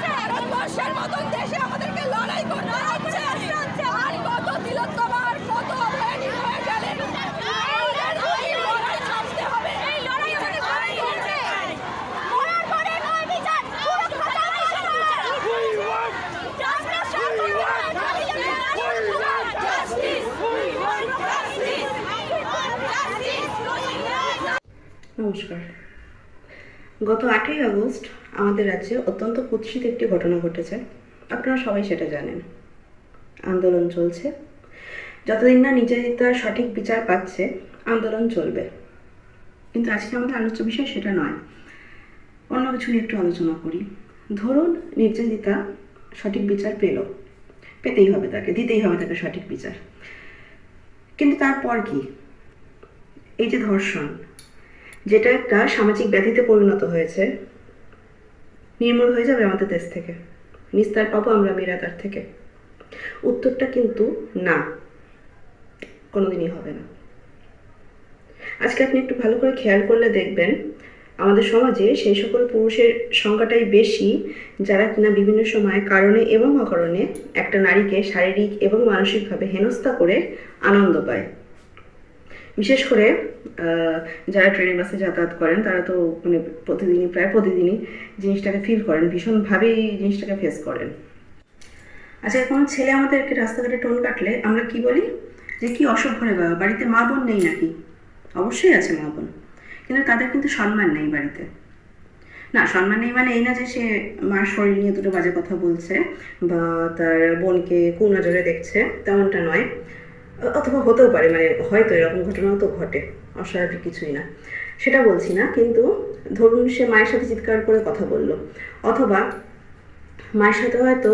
ভারতবর্ষের মতন দেশে আমাদেরকে লড়াই করতে হচ্ছে। আর কত তিলোত্তমার কত অভয় নির্ভয় গেলেন, লড়াই ছাড়তে হবে। এই লড়াই যদি মরার পরে নয় বিচার, সুরক্ষা চাই, নমস্কার। গত 8ই আগস্ট আমাদের রাজ্যে অত্যন্ত কুৎসিত একটি ঘটনা ঘটেছে। আপনারা সবাই সেটা জানেন। আন্দোলন চলছে, যতদিন না নির্যাতিতার সঠিক বিচার পাচ্ছে আন্দোলন চলবে। কিন্তু আজকে আমাদের আলোচ্য বিষয় সেটা নয়, অন্য কিছু নিয়ে একটু আলোচনা করি। ধরুন নির্যাতিতা সঠিক বিচার পেতেই হবে, তাকে দিতেই হবে তাকে সঠিক বিচার। কিন্তু তারপর কি? এই যে ধর্ষণ, যেটা একটা সামাজিক ব্যাধিতে পরিণত হয়েছে, নির্মূল হয়ে যাবে আমাদের দেশ থেকে? নিস্তার পাবো আমরা মেয়েরা তার থেকে? উত্তরটা কিন্তু না, কোনোদিনই হবে না। আজকে আপনি একটু ভালো করে খেয়াল করলে দেখবেন আমাদের সমাজে সেই সকল পুরুষের সংখ্যাটাই বেশি যারা কিনা বিভিন্ন সময় কারণে এবং অকারণে একটা নারীকে শারীরিক এবং মানসিকভাবে হেনস্থা করে আনন্দ পায়। বিশেষ করে যারা ট্রেনে বাসে যাতায়াত করেন তারা তো মানে প্রায় প্রতিদিনই জিনিসটাকে ফিল করেন, ভীষণভাবেই জিনিসটাকে ফেস করেন। আচ্ছা, কোনো ছেলে আমাদেরকে রাস্তাঘাটে টোন কাটলে আমরা কি বলি? যে কি অসভ্য রে বাবা, বাড়িতে মা বোন নেই নাকি? অবশ্যই আছে মা বোন, কিন্তু তাদের কিন্তু সম্মান নেই বাড়িতে। না, সম্মান নেই মানে এই না যে সে মার শরীর নিয়ে দুটো বাজে কথা বলছে বা তার বোনকে কুনজরে দেখছে, তেমনটা নয়। অথবা হতেও পারে, মানে হয়তো এরকম ঘটনাও তো ঘটে, অস্বাভাবিক কিছুই না, সেটা বলছি না। কিন্তু ধরুন সে মায়ের সাথে চিৎকার করে কথা বললো, অথবা মায়ের সাথে হয়তো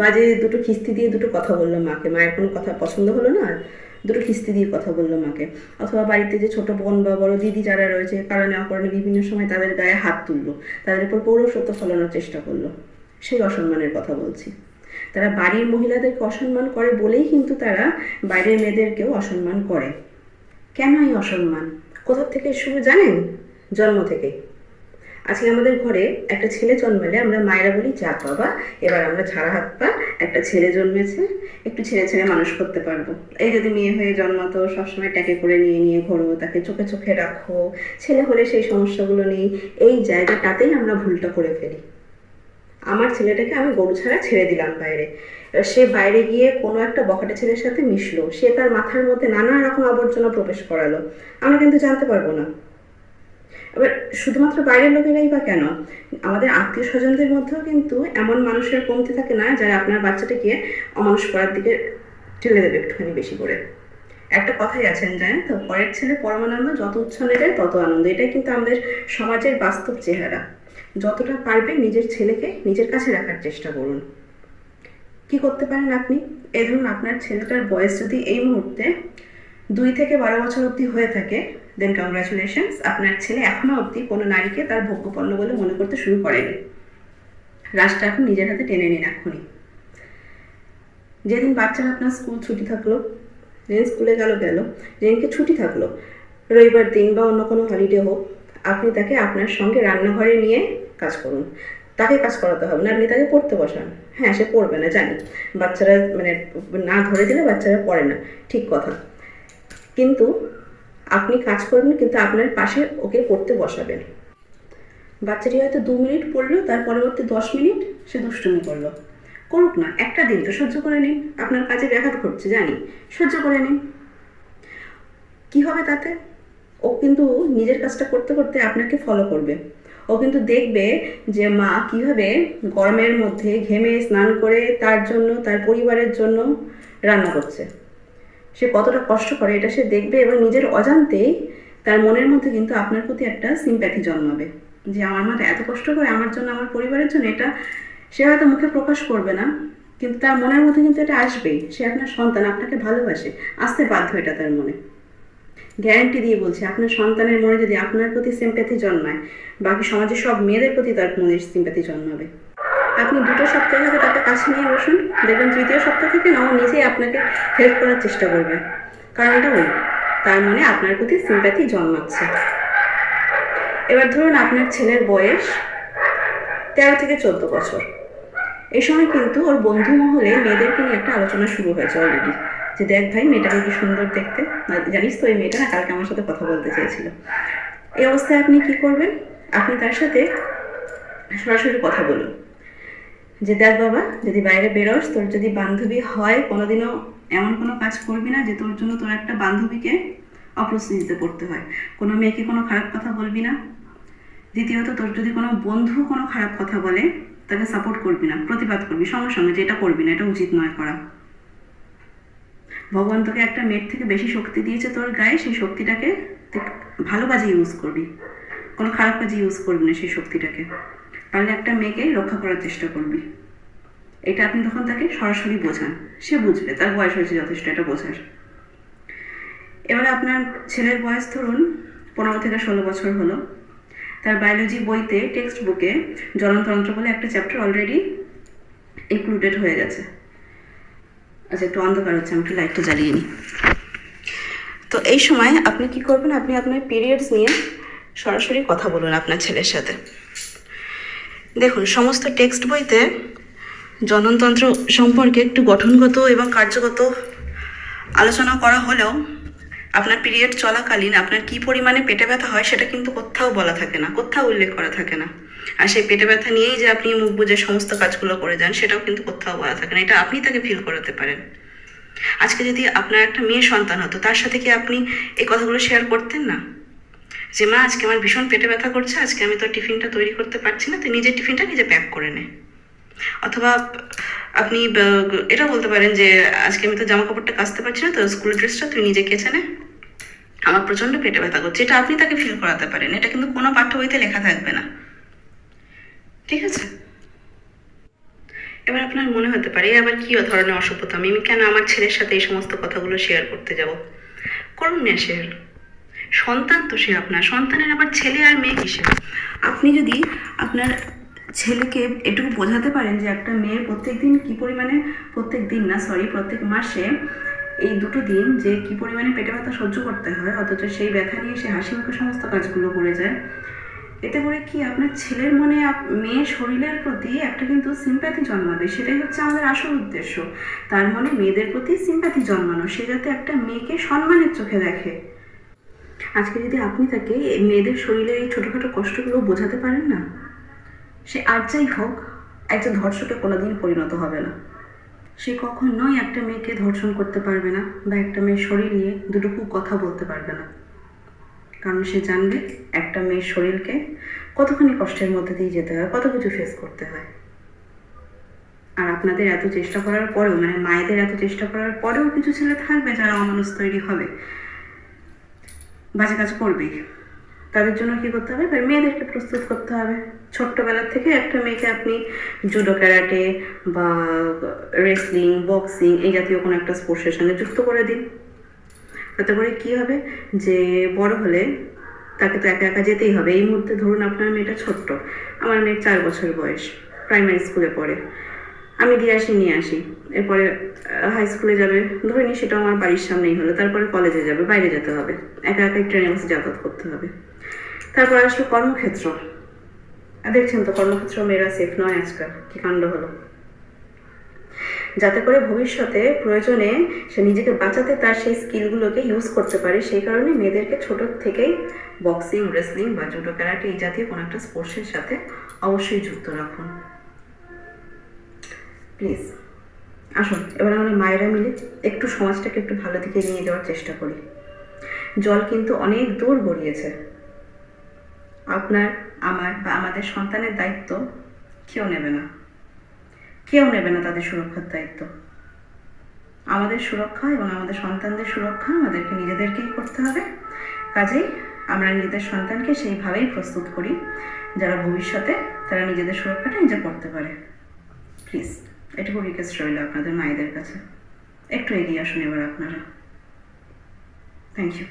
বাজে দুটো খিস্তি দিয়ে দুটো কথা বললো মাকে, মায়ের কোনো কথা পছন্দ হলো না, দুটো খিস্তি দিয়ে কথা বললো মাকে। অথবা বাড়িতে যে ছোট বোন বা বড় দিদি যারা রয়েছে, কারণে অকারণে বিভিন্ন সময় তাদের গায়ে হাত তুললো, তাদের উপর পৌরসত্ব ফলানোর চেষ্টা করলো, সেই অসম্মানের কথা বলছি। তারা বাড়ির মহিলাদেরকে অসম্মান করে বলেই কিন্তু তারা বাইরের মেয়েদেরকেও অসম্মান করে। কেন এই অসম্মান? কোথা থেকে শুরু জানেন? জন্ম থেকে। আজকে আমাদের ঘরে একটা ছেলে জন্মালে আমরা মায়েরা বলি, যাক বাবা, এবার আমরা ঝাড়া হাত পা, একটা ছেলে জন্মেছে, একটু ছেড়ে ছেড়ে মানুষ করতে পারবো। এই যদি মেয়ে হয়ে জন্মাতো, সবসময় ট্যাকে করে নিয়ে নিয়ে ঘোরো, তাকে চোখে চোখে রাখো, ছেলে হলে সেই সমস্যাগুলো নেই। এই জায়গাটাতেই আমরা ভুলটা করে ফেলি। আমার ছেলেটাকে আমি গরু ছাড়া ছেড়ে দিলাম বাইরে, সে বাইরে গিয়ে কোনো একটা বখাটে ছেলের সাথে মিশলো, সে তার মাথার মধ্যে নানা রকম আবর্জনা প্রবেশ করালো, আমরা কিন্তু জানতে পারবো না। এবার শুধুমাত্র বাইরের লোকেরাই বা কেন, আমাদের আত্মীয় স্বজনদের মধ্যেও কিন্তু এমন মানুষের কমতি থাকে না যারা আপনার বাচ্চাটাকে অমানুষ করার দিকে ঠেলে দেবে একটুখানি বেশি করে। একটা কথাই আছেন জানেন তো, পরের ছেলে পরমানন্দ, যত উচ্ছন্নে যায় তত আনন্দ। এটাই কিন্তু আমাদের সমাজের বাস্তব চেহারা। যতটা পারবেন নিজের ছেলেকে নিজের কাছে রাখার চেষ্টা করুন। কি করতে পারেন আপনি? এই ধরুন আপনার ছেলেটার বয়স যদি এই মুহূর্তে 2 থেকে 12 বছর অবধি হয়ে থাকে, দেন কংগ্রাচুলেশনস, আপনার ছেলে এখনো অবধি কোনো নারীকে তার ভোগ্যপণ্য বলে মনে করতে শুরু করেনি। রাশটা এখন নিজের হাতে টেনে নিন এক্ষুনি। যেদিন বাচ্চারা আপনার স্কুল ছুটি থাকলো, যেদিন স্কুলে গেল, যেদিনকে ছুটি থাকলো, রবিবার দিন বা অন্য কোনো হলিডে হোক, আপনি তাকে আপনার সঙ্গে রান্নাঘরে নিয়ে কাজ করুন। তাকে কাজ করাতে হবে না, আপনি তাকে পড়তে বসান। হ্যাঁ, সে পড়বে না জানি, বাচ্চারা মানে না ধরে দিলে বাচ্চারা পড়ে না, ঠিক কথা, কিন্তু আপনি কাজ করবেন, কিন্তু আপনার পাশে ওকে পড়তে বসাবেন। বাচ্চাটি হয়তো 2 মিনিট পড়লো, তার পরবর্তী 10 মিনিট সে দুষ্টুমি করলো, করুক না, একটা দিন তো সহ্য করে নিন। আপনার কাজে ব্যাঘাত ঘটছে জানি, সহ্য করে নিন। কি হবে তাতে? ও কিন্তু নিজের কাজটা করতে করতে আপনাকে ফলো করবে। ও কিন্তু দেখবে যে মা কিভাবে গরমের মধ্যে ঘেমে স্নান করে তার জন্য, তার পরিবারের জন্য রান্না করছে, সে কতটা কষ্ট করে এটা সে দেখবে, এবং নিজের অজান্তেই তার মনের মধ্যে কিন্তু আপনার প্রতি একটা সিম্প্যাথি জন্মাবে যে আমার মা এত কষ্ট করে আমার জন্য, আমার পরিবারের জন্য। এটা সে হয়তো মুখে প্রকাশ করবে না, কিন্তু তার মনের মধ্যে কিন্তু এটা আসবেই। সে আপনার সন্তান, আপনাকে ভালোবাসে, আসতে বাধ্য এটা তার মনে। গ্যারান্টি দিয়ে বলছি, আপনার সন্তানের মনে যদি আপনার প্রতি সিম্প্যাথি জন্মায়, বাকি সমাজের সব মেয়েদের প্রতি তার মনে সিম্প্যাথি জন্মাবে। আপনি 2 সপ্তাহ থেকে তাকে কাছে নিয়ে বসুন, দেখবেন 3য় সপ্তাহ থেকে না ও নিজেই আপনাকে হেল্প করার চেষ্টা করবে। কারণটা ওই, তার মনে আপনার প্রতি সিম্প্যাথি জন্মাচ্ছে। এবার ধরুন আপনার ছেলের বয়স 13 থেকে 14 বছর। এই সময় কিন্তু ওর বন্ধু মহলে মেয়েদেরকে নিয়ে একটা আলোচনা শুরু হয়েছে অলরেডি, যে দেখ ভাই মেয়েটাকে কি সুন্দর দেখতে, জানিস তো এই মেয়েটা না কালকে আমার সাথে কথা বলতে চেয়েছিল। এই অবস্থায় আপনি কি করবেন? আপনি তার সাথে সরাসরি কথা বলুন যে দেখ বাবা, যদি বাইরে বেরোস, তোর যদি বান্ধবী হয়, কোনোদিনও এমন কোনো কাজ করবি না যে তোর জন্য তোর একটা বান্ধবীকে অপ্রস্তুতিতে পড়তে হয়। কোনো মেয়েকে কোনো খারাপ কথা বলবি না। দ্বিতীয়ত, তোর যদি কোনো বন্ধু কোনো খারাপ কথা বলে তাকে সাপোর্ট করবি না, প্রতিবাদ করবি সঙ্গে সঙ্গে, যে এটা করবি না, এটা উচিত নয় করা। ভগবান তোকে একটা মেয়ের থেকে বেশি শক্তি দিয়েছে তোর গায়ে, সেই শক্তিটাকে ভালো কাজে ইউজ করবি, কোনো খারাপ কাজে ইউজ করবি না সেই শক্তিটাকে। পারলে একটা মেয়েকে রক্ষা করার চেষ্টা করবি। এটা আপনি তখন তাকে সরাসরি বোঝান, সে বুঝবে, তার বয়স হয়েছে যথেষ্ট এটা বোঝার। এবার আপনার ছেলের বয়স ধরুন 15 থেকে 16 বছর হলো। তার বায়োলজি বইতে, টেক্সট বুকে জ্বলনতন্ত্র বলে একটা চ্যাপ্টার অলরেডি ইনক্লুডেড হয়ে গেছে। আচ্ছা, একটু অন্ধকার হচ্ছে, আমি একটু লাইটটা জ্বালিয়ে নিই। তো এই সময় আপনি কি করবেন? আপনি আপনার পিরিয়ডস নিয়ে সরাসরি কথা বলুন আপনার ছেলের সাথে। দেখুন, সমস্ত টেক্সট বইতে জননতন্ত্র সম্পর্কে একটু গঠনগত এবং কার্যগত আলোচনা করা হলেও আপনার পিরিয়ড চলাকালীন আপনার কি পরিমাণে পেটে ব্যথা হয় সেটা কিন্তু কোথাও বলা থাকে না, কোথাও উল্লেখ করা থাকে না। আর সেই পেটে ব্যথা নিয়েই যে আপনি মুখ বুজে সমস্ত কাজগুলো করে যান সেটাও কিন্তু কোথাও বলা থাকে না। এটা আপনি তাকে ফিল করাতে পারেন। আজকে যদি আপনার একটা মেয়ে সন্তান হতো, তার সাথে কি আপনি এই কথাগুলো শেয়ার করতেন না? যে মা, আজকে আমার ভীষণ পেটে ব্যথা করছে, আজকে আমি তো টিফিনটা তৈরি করতে পারছি না, তুই নিজের টিফিনটা নিজে প্যাক করে নে। অথবা আপনি এটা বলতে পারেন যে আজকে আমি তো জামা কাপড়টা কাচতে পারছি না, তো স্কুল ড্রেসটা তুই নিজে কেচে নে, আমার প্রচণ্ড পেটে ব্যথা করছে। এটা আপনি তাকে ফিল করাতে পারেন, এটা কিন্তু কোনো পাঠ্য বইতে লেখা থাকবে না, ঠিক আছে? এবার আপনার মনে হতে পারে আবার কি ধরনের অসভ্যতা, আমি কেন আমার ছেলের সাথে এই সমস্ত কথাগুলো শেয়ার করতে যাব? করুন না শেয়ার, সন্তান তো সে আপনার, সন্তানের আবার ছেলে আর মেয়ে কিসের? আপনি যদি আপনার ছেলেকে এটুকু বোঝাতে পারেন যে একটা মেয়ের প্রত্যেক মাসে এই 2 দিন যে কি পরিমাণে পেটে ব্যথা সহ্য করতে হয়, অথচ সেই ব্যথা নিয়ে সে হাসি মুখে সমস্ত কাজগুলো করে যায়, এতে করে কি আপনার ছেলের মনে মেয়ের শরীরের প্রতি একটা কিন্তু সিম্প্যাথি জন্মাবে। সেটাই হচ্ছে আমাদের আসল উদ্দেশ্য, তার মনে মেয়েদের প্রতি সিম্প্যাথি জন্মানো, সে যাতে একটা মেয়েকে সম্মানের চোখে দেখে। আজকে যদি আপনি তাকে মেয়েদের শরীরে এই ছোটোখাটো কষ্টগুলো বোঝাতে পারেন না, সে আর যাই হোক একজন ধর্ষকে কোনোদিন পরিণত হবে না। সে কখনোই একটা মেয়েকে ধর্ষণ করতে পারবে না বা একটা মেয়ের শরীর নিয়ে দুটুকু কথা বলতে পারবে না, কারণ সে জানবে একটা মেয়ের শরীরকে কতখানি কষ্টের মধ্যে দিয়ে যেতে হয়, কত কিছু ফেস করতে হয়। আর আপনাদের এত চেষ্টা করার পরেও, মানে মায়েদের এত চেষ্টা করার পরেও কিছু ছেলে থাকবে যারা অমানুষ তৈরি হবে, বাজে কাজ করবেই। তাদের জন্য কি করতে হবে? মেয়েদেরকে প্রস্তুত করতে হবে। ছোট্টবেলা থেকে একটা মেয়েকে আপনি জুডো, ক্যারাটে বা রেসলিং, বক্সিং এই জাতীয় কোনো একটা স্পোর্টসের সঙ্গে যুক্ত করে দিন। তাতে করে কি হবে যে বড় হলে তাকে তো একা একা যেতেই হবে। এই মুহূর্তে ধরুন আপনার মেয়েটা ছোট্ট, আমার মেয়ের 4 বছর বয়স, প্রাইমারি স্কুলে পড়ে, আমি নিয়ে আসি, এরপরে হাই স্কুলে যাবে, ধরে নিই সেটা আমার বাড়ির সামনেই হলো, তারপরে কলেজে যাবে, বাইরে যেতে হবে, একা একাই ট্রেনে বসে যাতায়াত করতে হবে। তারপর আসলো কর্মক্ষেত্র। দেখছেন তো কর্মক্ষেত্র মেয়েরা সেফ নয় আজকাল, কি কাণ্ড হলো। যাতে করে ভবিষ্যতে প্রয়োজনে সে নিজেকে বাঁচাতে তার সেই স্কিলগুলোকে ইউজ করতে পারে, সেই কারণে মেয়েদেরকে ছোট থেকেই বক্সিং, রেসলিং বা জুডো, ক্যারাটে এই জাতীয় কোনো একটা স্পোর্টসের সাথে অবশ্যই যুক্ত রাখুন প্লিজ। আসুন এবার আমরা মায়েরা মিলে একটু সমাজটাকে একটু ভালো দিকে নিয়ে যাওয়ার চেষ্টা করি। জল কিন্তু অনেক দূর গড়িয়েছে। আপনার, আমার বা আমাদের সন্তানের দায়িত্ব কেউ নেবে না, কেউ নেবে না তাদের সুরক্ষার দায়িত্ব। আমাদের সুরক্ষা এবং আমাদের সন্তানদের সুরক্ষা আমাদেরকে নিজেদেরকেই করতে হবে। কাজেই আমরা নিজেদের সন্তানকে সেইভাবেই প্রস্তুত করি যারা ভবিষ্যতে তারা নিজেদের সুরক্ষাটা নিজে করতে পারে। প্লিজ এটুকু রিকোয়েস্ট রইল আপনাদের মায়েদের কাছে, একটু এগিয়ে আসুন এবার আপনারা। Thank you.